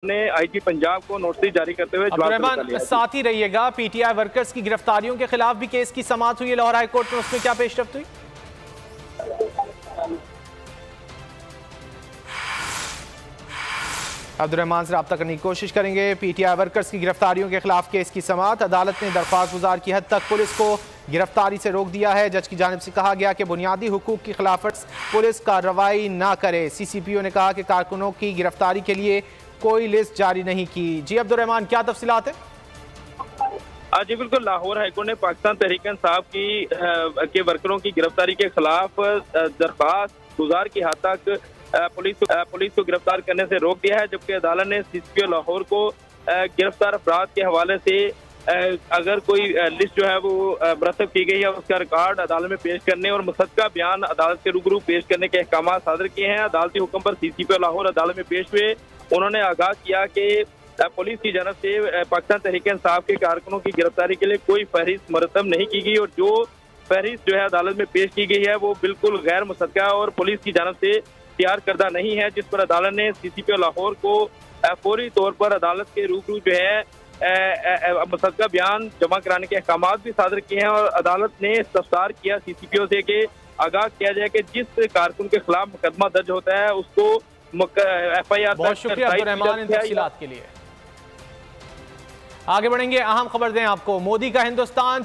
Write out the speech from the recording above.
ने आईजी पंजाब को नोटिस जारी करते हुए अब्दुर्रहमान साथ ही रहिएगा। पीटीआई वर्कर्स की गिरफ्तारियों के खिलाफ भी केस की समाअत हुई है लाहौर हाईकोर्ट में, उसमें क्या पेशरफ्त हुई? अब्दुर्रहमान से रब्ता करने की कोशिश करेंगे। पीटीआई वर्कर्स की गिरफ्तारियों के खिलाफ केस की समाअत, अदालत ने दरख्वास्त गुजार की हद तक पुलिस को गिरफ्तारी से रोक दिया है। जज की जानिब से कहा गया कि बुनियादी हुकूक की खिलाफत पुलिस कार्रवाई ना करे। सीसीपीओ ने कहा कि कारकुनों की गिरफ्तारी के लिए कोई लिस्ट जारी नहीं की। जी अब्दुर्रहमान, क्या तफसीलात है? जी बिल्कुल, लाहौर हाईकोर्ट ने पाकिस्तान तहरीक इंसाफ के वर्करों की गिरफ्तारी के खिलाफ दरख्वास्त गुजार की हद तक पुलिस को गिरफ्तार करने से रोक दिया है, जबकि अदालत ने सीसीपीओ लाहौर को गिरफ्तार अफराद के हवाले से अगर कोई लिस्ट जो है वो मुरतब की गई है उसका रिकॉर्ड अदालत में पेश करने और मुसद्दका बयान अदालत के रूबरू पेश करने के अहकाम सादर किए हैं। अदालती हुक्म पर सीसीपीओ लाहौर अदालत में पेश हुए। उन्होंने आगाह किया कि पुलिस की जानब से पाकिस्तान तहरीक इंसाफ के कारकुनों की गिरफ्तारी के लिए कोई फहरिस्त मुरतब नहीं की गई और जो फहरिस्त जो है अदालत में पेश की गई है वो बिल्कुल गैर मुसद्दका और पुलिस की जानब से तैयार करदा नहीं है, जिस पर अदालत ने सीसीपीओ लाहौर को फौरी तौर पर अदालत के रूबरू जो है मुसद्दका बयान जमा कराने के अहकाम भी सादर किए हैं और अदालत ने इस्तफसार किया सीसीपीओ से कि आगाह किया जाए कि जिस कारकुन के खिलाफ मुकदमा दर्ज होता है उसको FIR। बहुत शुक्रिया अब्दुर्रहमान इन तफसीलात के लिए। आगे बढ़ेंगे, अहम खबर दें आपको। मोदी का हिंदुस्तान